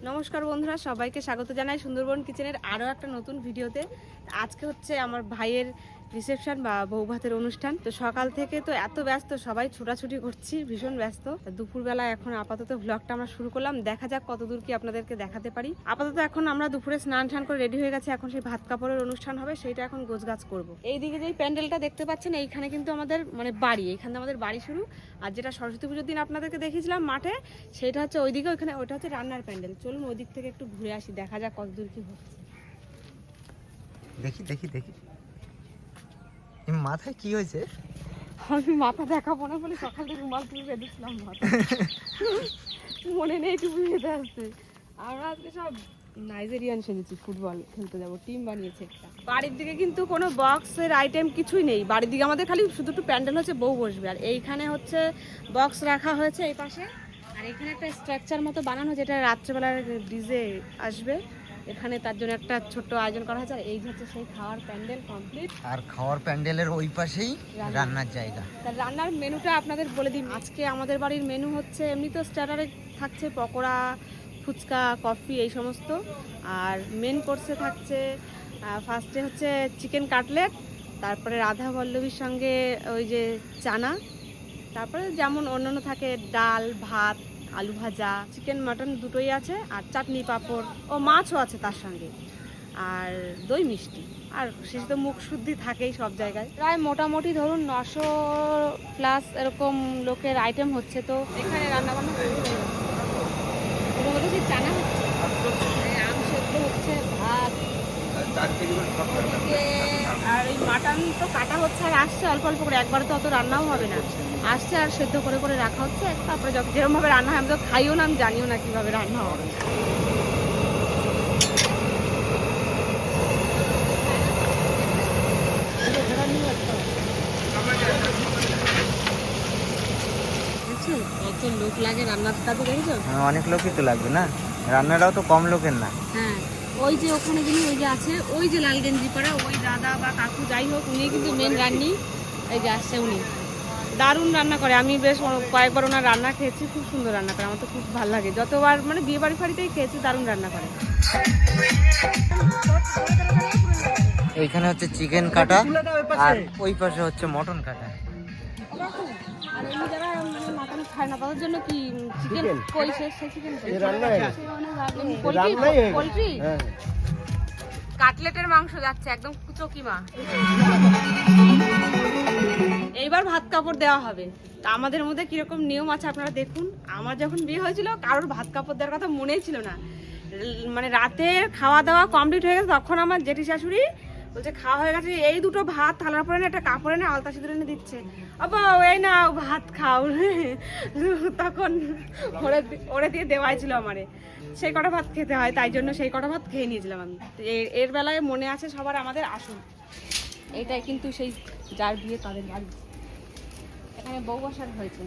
নমস্কার বন্ধুরা, সবাইকে স্বাগত জানাই সুন্দরবন কিচেনের আরও একটা নতুন ভিডিওতে। আজকে হচ্ছে আমার ভাইয়ের রিসেপশন বা বউ ভাতের অনুষ্ঠান। তো সকাল থেকে তো এত ব্যস্ত, সবাই ছোটাছুটি করছি, ভীষণ ব্যস্ত। দুপুরবেলা এখন আপাতত ব্লগটা আমরা শুরু করলাম, দেখা যাক কতদূর কি আপনাদেরকে দেখাতে পারি। আপাতত এখন আমরা দুপুরে স্নান করে রেডি হয়ে গেছে, এখন সেই ভাত কাপড়ের অনুষ্ঠান হবে, সেইটা এখন গোছগাছ করবো। এইদিকে যেই প্যান্ডেলটা দেখতে পাচ্ছেন, এইখানে কিন্তু আমাদের মানে বাড়ি, এইখানে আমাদের বাড়ি শুরু। আর যেটা সরস্বতী পুজোর দিন আপনাদেরকে দেখিয়েছিলাম মাঠে, সেটা হচ্ছে ওইদিকে, ওইখানে ওইটা হচ্ছে রান্নার প্যান্ডেল। চলুন ওই দিক থেকে একটু ঘুরে আসি, দেখা যাক কতদূর কি হচ্ছে। দেখি দেখি দেখি মাথায় কি হয়েছে? আমি মাথা দেখাবো না বলে সকাল থেকে রুমাল তুলে বেঁধেছিলাম, মাথা মনে নেই টুপি বেঁধে আসতে। আমরা আজকে সব নাইজেরিয়ান সেজেছি, ফুটবল খেলতে যাবো, টিম বানিয়েছে একটা। বাড়ির দিকে কিন্তু কোনো বক্সের আইটেম কিছুই নেই, বাড়ির দিকে আমাদের খালি শুধু একটু প্যান্ডেল হচ্ছে, বউ বসবে। আর এইখানে হচ্ছে বক্স রাখা হয়েছে এই পাশে, আর এখানে একটা স্ট্রাকচার মতো বানানো, যেটা রাত্রেবেলার ডিজে আসবে এখানে, তার জন্য একটা ছোট্ট আয়োজন করা হয়েছে। আর এই হচ্ছে সেই খাওয়ার প্যান্ডেল কমপ্লিট, আর খাওয়ার প্যান্ডেলের ওই পাশেই রান্নার জায়গা। তার রান্নার মেনুটা আপনাদের বলে দিই। আজকে আমাদের বাড়ির মেনু হচ্ছে, এমনি তো স্টার্টারে থাকছে পকোড়া, ফুচকা, কফি, এই সমস্ত। আর মেন কোর্সে থাকছে ফার্স্টে হচ্ছে চিকেন কাটলেট, তারপরে রাধা বল্লভীর সঙ্গে ওই যে চানা, তারপরে যেমন অন্যান্য থাকে ডাল, ভাত, আলু ভাজা, চিকেন মাটন দুটোই আছে, আর চাটনি, পাঁপড় ও মাছও আছে তার সঙ্গে, আর দই মিষ্টি। আর শেষ তো মুখ শুদ্ধি থাকেই সব জায়গায়। প্রায় মোটামুটি ধরুন 900+ এরকম লোকের আইটেম হচ্ছে। তো এখানে রান্নাবান্না সেই চানা হচ্ছে, আম সেদ্ধ হচ্ছে, ভাত, আর ওই মাটন তো কাটা হচ্ছে আর আসছে অল্প অল্প করে, একবারে তো অত রান্নাও হবে না, আসছে আর সেদ্ধ করে করে রাখা হচ্ছে। তারপরে যেরকম ভাবে রান্না হয়, আমি তো খাইও না, আমি জানিও না কিভাবে রান্না হবে। কত লোক লাগে রান্নাটা, তো দেখেছো? অনেক লোকই তো লাগবে না, রান্নাটাও তো কম লোকের না। হ্যাঁ, ওই যে ওখানে যিনি ওই যে আছে, ওই যে লাল গেঞ্জি পরা ওই দাদা বা কাকু যাই হোক, উনি কিন্তু মেন রান্নি। এই যে আসছে উনি, দারুণ রান্না করে। আমি বেশ কয়েকবার ওনার রান্না খেয়েছি, খুব সুন্দর রান্না করে, আমার তো খুব ভালো লাগে। যতবার মানে বিয়ে বাড়ি ফাড়িতেই খেয়েছি, দারুণ রান্না করে। এইখানে হচ্ছে চিকেন কাটা, আর ওই পাশে হচ্ছে মটন কাটা। আর এমনি যারা মানে মাটন খায় না, তাদের জন্য কি চিকেন কইছে, সেই চিকেন পোলট্রি, কাটলেটের মাংস যাচ্ছে, একদম চকিমা। এইবার ভাত কাপড় দেওয়া হবে। তা আমাদের মধ্যে কিরকম নিয়ম আছে আপনারা দেখুন। আমার যখন বিয়ে হয়েছিল, কারোর ভাত কাপড় দেওয়ার কথা মনেই ছিল না। মানে রাতের খাওয়া দাওয়া কমপ্লিট হয়ে গেছে, তখন আমার জেঠি শাশুড়ি বলছে খাওয়া হয়ে গেছে, এই দুটো ভাত থালার পরে একটা কাপড়ে না আলতা সিঁদুর এনে দিচ্ছে, আবা এই না ভাত খাও। তখন ওরে দিয়ে দেওয়াই ছিল আমারে, সেই কটা ভাত খেতে হয়, তাই জন্য সেই কটা ভাত খেয়ে নিয়েছিলাম আমি। এর বেলায় মনে আছে সবার আমাদের আসুন। এটাই কিন্তু সেই যার বিয়ে তাদের বাড়ি, এখানে বউ বসার হয়েছে।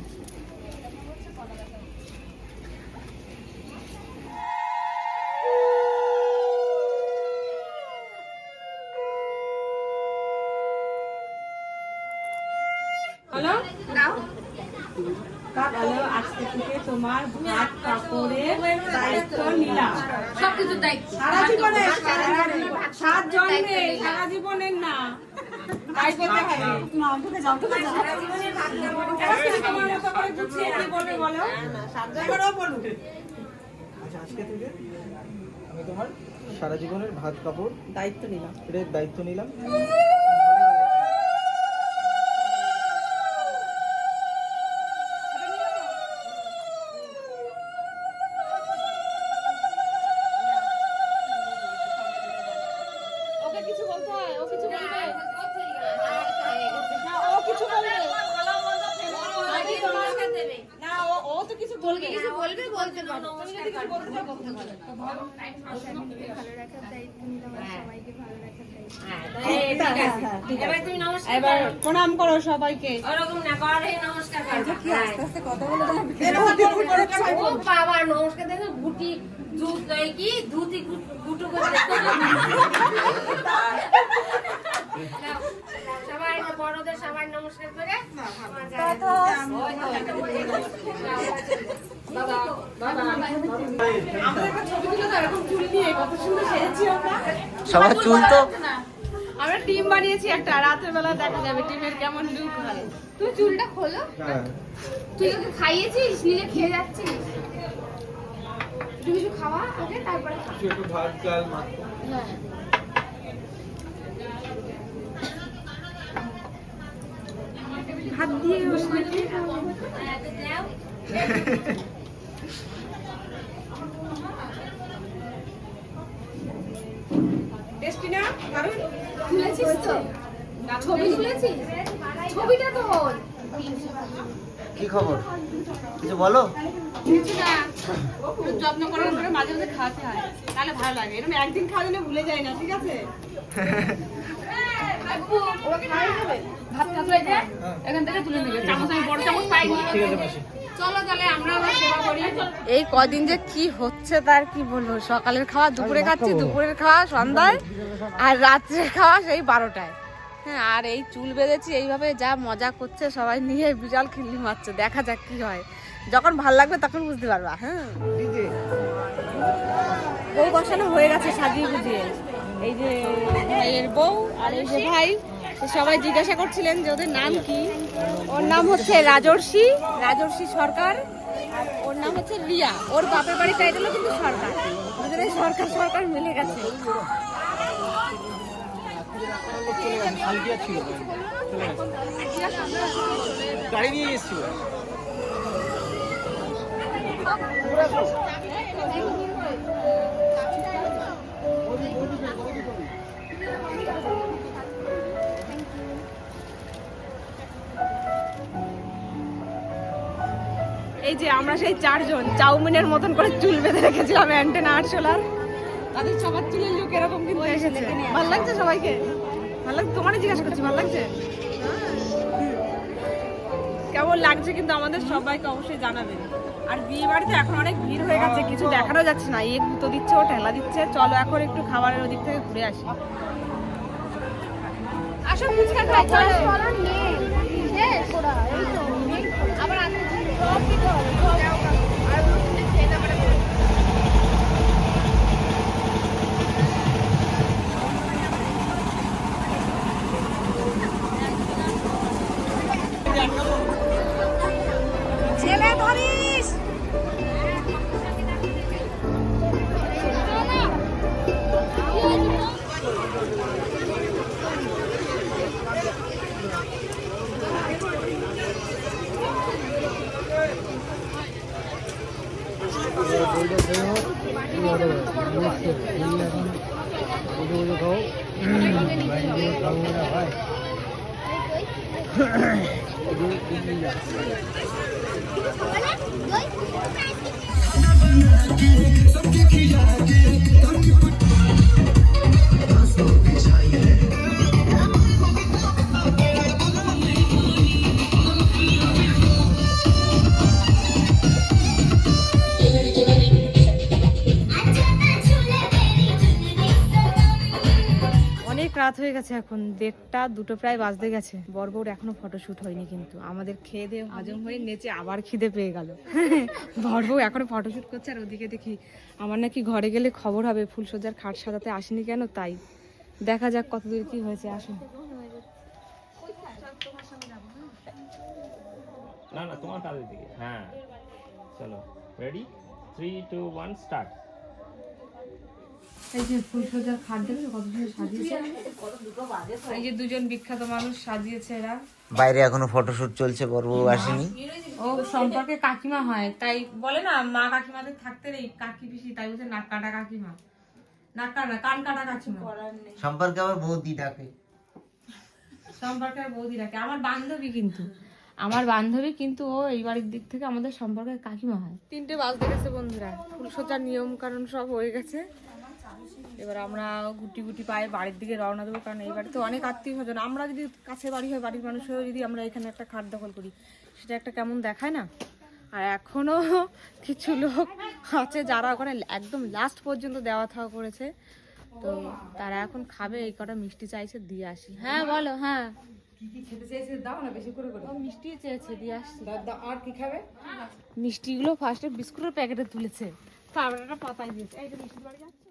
হ্যালো, আজকে থেকে তোমার ভাত কাপড়ের দায়িত্ব নিলাম। সবকিছু দায়িত্ব সারা জীবনে, সারা জীবনের না, তাই করতে হবে। সারা জীবনের ভাত কাপড় তোমার মতো করে গুছিয়ে কি বলবে বলো? সাত জায়গাটাও বলুন। আচ্ছা, আজকে থেকে আমি তোমার সারা জীবনের ভাত কাপড় দায়িত্ব নিলাম, এর দায়িত্ব নিলাম। এবার প্রণাম করো সবাইকে। ওরকম না করে নমস্কার করো। কি আস্তে আস্তে কথা বলে ও বাবা নমস্কার দেখো, গুটি জুত এই কি ধুতি গুটু করে দেখো। সবাই বড়দের সবাই নমস্কার করে বাবা বাবা এরকম চুল নিয়ে কত সুন্দর সেজেছি আমরা। সবার চুল তো আমরা টিম বানিয়েছি একটা, রাতের বেলা দেখা যাবে টিমের কেমন লুক হয়। তুই চুলটা খোলো, হ্যাঁ তুই ওকে খাইয়েছিস, নিজে খেয়ে যাচ্ছিস। তুমি কিছু খাওয়া আগে, তারপরে খা। কিছু একটু ভাত ডাল মাত্র। হ্যাঁ। হাত দিয়ে টেস্টি না দারুন। তুলেছিস তো? ছবি তুলেছিস? ছবিটা তো ওর। কি খবর কিছু বলো? কিছু না, খুব যত্ন করে করে মাঝে মাঝে খাওয়াতে হয়, তাহলে ভালো লাগে। এরকম একদিন খাওয়া দিলে ভুলে যায় না, ঠিক আছে? ভাতটা তুলে দে, এখান থেকে তুলে নেবে। চামচ আমি বড় চামচ পাইনি। ঠিক আছে মাসি। চলো তাহলে আমরা আবার সেবা করি। এই কদিন যে কি হচ্ছে তার কি বলবো, সকালের খাওয়া দুপুরে খাচ্ছি, দুপুরের খাওয়া সন্ধ্যায়, আর রাত্রে খাওয়া সেই 12টায়। হ্যাঁ, আর এই চুল বেঁধেছি এইভাবে, যা মজা করছে সবাই নিয়ে, বিশাল খিল্লি মারছে। দেখা যাক কি হয়, যখন ভাল লাগবে তখন বুঝতে পারবা। হ্যাঁ, বউ বসানো হয়ে গেছে সাজিয়ে গুজিয়ে। এই যে ভাইয়ের বউ আর এই যে ভাই, তো সবাই জিজ্ঞাসা করছিলেন যে ওদের নাম কি। ওর নাম হচ্ছে রাজর্ষি সরকার, আর ওর নাম হচ্ছে রিয়া। ওর বাপের বাড়ি টাইটেলও কিন্তু সরকার, দুজনে সরকার সরকার মিলে গেছে। হালকিয়া ছিল চলে গেছে, গাড়ি নিয়ে এসেছিল। এই যে আমরা সেই 4 জন চাউমিনের মতন করে চুল বেঁধে রেখেছিলাম অ্যান্টেনা আরশোলার, তাদের সবার চুলের লুক এরকম কিন্তু এসেছে। ভালো লাগছে সবাইকে? ভালো লাগছে? তোমারই জিজ্ঞাসা করছি, ভালো লাগছে? কেমন লাগছে কিন্তু আমাদের সবাইকে অবশ্যই জানাবেন। আর বিয়ে বাড়িতে এখন অনেক ভিড় হয়ে গেছে, কিছু দেখানো যাচ্ছে না। এ গুঁতো দিচ্ছে, ও ঠেলা দিচ্ছে। চলো এখন একটু খাবারের ওদিক থেকে ঘুরে আসি। আসো ফুচকা খাই, চলো। আবার ছেলে ধরিস। অনেক রাত হয়ে গেছে, এখন 1:30 2টো প্রায় বাজতে গেছে। বরবউর এখনো ফটোশুট হয়নি, কিন্তু আমাদের খেয়ে দিয়ে হজম হয়ে নেচে আবার খিদে পেয়ে গেল। বরবউ এখনো ফটোশুট করছে, আর ওদিকে দেখি আমার নাকি ঘরে গেলে খবর হবে ফুলসজ্জার খাট সাজাতে আসেনি কেন। তাই দেখা যাক কতদূর কি হয়েছে। আসুন। না না তোমার কাজের দিকে। হ্যাঁ চলো রেডি 3 2 1 স্টার্ট। এই যে ফুলসজ্জার খাট দেখো কত সুন্দর সাজিয়েছে। এই যে দুজন বিখ্যাত মানুষ সাজিয়েছে এরা। বাইরে এখনো ফটোশুট চলছে, বড়বউ আসেনি। ও সম্পর্কে কাকিমা হয়, তাই বলে না মা কাকিমাদের থাকতে নেই কাকি পিসি, তাই বলছে নাক কাটা কাকিমা, নাক কাটা কান কাটা কাকিমা। সম্পর্কে আবার বৌদি ডাকে। সম্পর্কে আর বৌদি রাখে। আমার বান্ধবী কিন্তু ও এই বাড়ির দিক থেকে আমাদের সম্পর্কে কাকিমা হয়। 3টে বাজতে গেছে বন্ধুরা, ফুলসজ্জার নিয়ম কারণ সব হয়ে গেছে। এবার আমরা গুটি গুটি পায়ে বাড়ির দিকে রওনা দেবো, কারণ এই বাড়িতে অনেক আত্মীয় স্বজন। আমরা যদি কাছে বাড়ি হয়, বাড়ির মানুষ হয়েও যদি আমরা এখানে একটা খাট দখল করি, সেটা একটা কেমন দেখায় না। আর এখনো কিছু লোক আছে যারা ওখানে একদম লাস্ট পর্যন্ত দেওয়া থাওয়া করেছে, তো তারা এখন খাবে। এই কটা মিষ্টি চাইছে, দিয়ে আসি। হ্যাঁ বলো। হ্যাঁ কি কি খেতে চাইছে দাও না, বেশি করে করে। ও মিষ্টি চেয়েছে, দিয়ে আসছি। আর কি খাবে? মিষ্টিগুলো ফার্স্টে বিস্কুটের প্যাকেটে তুলেছে, পাউডারটা পাতায় দিয়েছে। এই যে মিষ্টির বাড়ি যাচ্ছ?